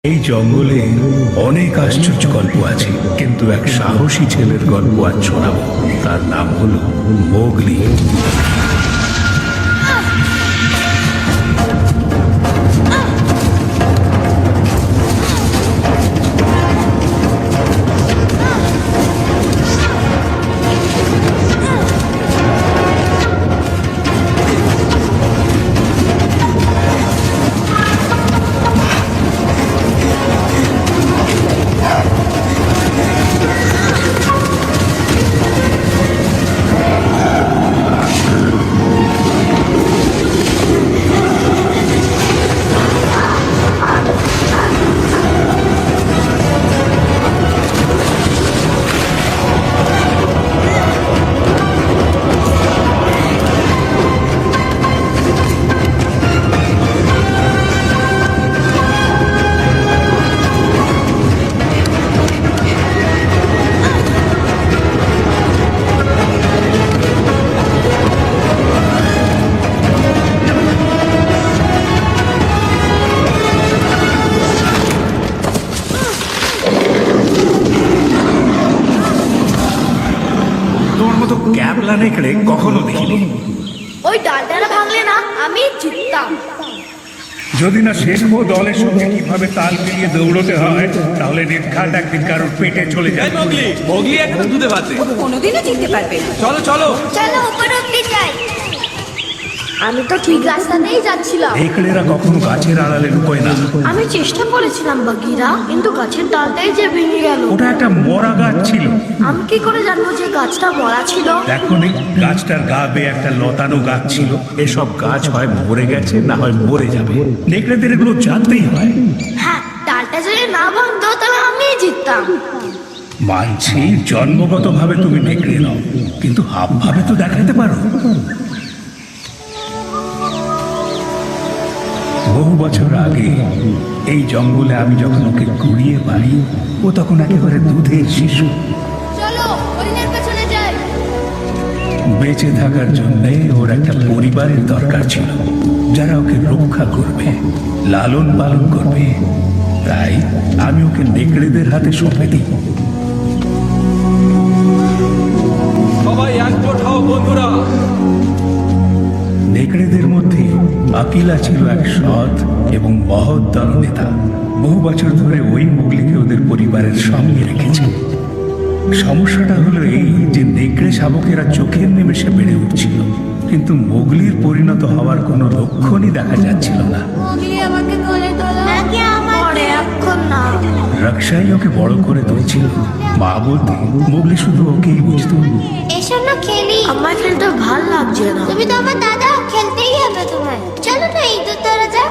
এই জঙ্গলে অনেক আশ্চর্য গল্প আছে, কিন্তু এক সাহসী ছেলের গল্প আজ শোনাবো। তার নাম হলো মোগলি। ক্যাবলা নেকড়ে কখনো দেখিনি। ওই ডালটা ভাঙলে না আমি জিততাম। যদি না শেখো দলের সঙ্গে কিভাবে তাল মিলিয়ে দৌড়তে হয়, তাহলে নির্ঘাত একদিন কারোর পেটে চলে যায়। মোগলি এখন দুধে ভাতে কোনোদিনও জিততে পারবে না। চলো চলো চলো উপরে উঠতে যাই। আমি তো ঠিক রাস্তাতেই যাচ্ছিলাম। নেকড়েরা কখনো গাছের আড়ালে লুকোয় না। আমি চেষ্টা করেছিলাম বাগিরা, কিন্তু গাছের ডালটাই যে ভেঙে গেল। ওটা একটা মরা গাছ ছিল। আমি কি করে জানবো যে গাছটা মরা ছিল? দেখো নি, গাছটার গা বেয়ে একটা লতানো গাছ ছিল। এসব গাছ হয় মরে গেছে, না হয় মরে যাবে। নেকড়েদের এগুলো জানতেই হয়। হ্যাঁ, ডালটা যদি না ভাঙতো তাহলে আমি জিততাম। মানছি জন্মগতভাবে তুমি নেকড়ে নাও, কিন্তু হাবভাবে তো দেখাতে পারো। বহু বছর আগে এই জঙ্গলে আমি যখন ওকে কুড়িয়ে পাই, ও তখন একেবারে দুধের শিশু। চলো হরিণের পেছনে যাই। বেঁচে থাকার জন্য ওর একটা পরিবারের দরকার ছিল, যারা ওকে রক্ষা করবে, লালন পালন করবে। তাই আমি ওকে নেকড়েদের হাতে সঁপে দিই। সবাই একজোট হও বন্ধুরা। নেকড়েদের মধ্যে আকিলা ছিল এক সৎ এবং মহৎ দলনেতা। বহু বছর ধরে ওই মোগলিকে ওদের পরিবারের সঙ্গে রেখেছে। সমস্যাটা হলো এই যে নেকড়ে শাবকেরা চোখের নিমেষে বেড়ে উঠছিল, কিন্তু মোগলির পরিণত হওয়ার কোনো লক্ষণই দেখা যাচ্ছিল না। মোগলি আমাকে কোলে তোলো। নাকি আমাকে? এখন না। রাকসাই ওকে বড় করে তুলছিল। মা বলতে মোগলি শুধু ওকেই বুঝতো। এসো না খেলি। আমার খেলতে ভাল লাগছে না। তুমি তো আমার দাদা, খেলতেই হবে তোমায়। চলো না এই তো তোরা যা।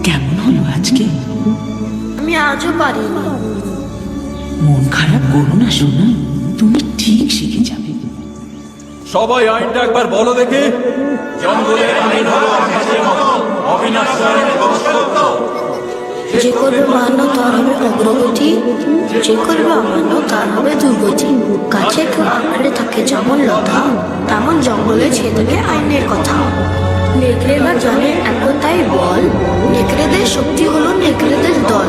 কেমন হলো আজকে? আমি আজও পারিনি। মন খারাপ করো না সোনা, তুমি ঠিক শিখে যাবে। সবাই আইনটা একবার বলো দেখে। জঙ্গলের আইন হলো আকাশের মতো অবিনাশ্বর এবং সত্য। যে করবে মান্য তার হবে অগ্রগতি, যে করবে অমান্য তার হবে দুর্গতি। গাছে কেউ আঁকড়ে থাকে যেমন লতা, তেমন জঙ্গলে ছেয়ে থাকে আইনের কথা। নেকড়েরা জানে এখন তাই বল, নেকড়েদের শক্তি হলো নেকড়েদের দল।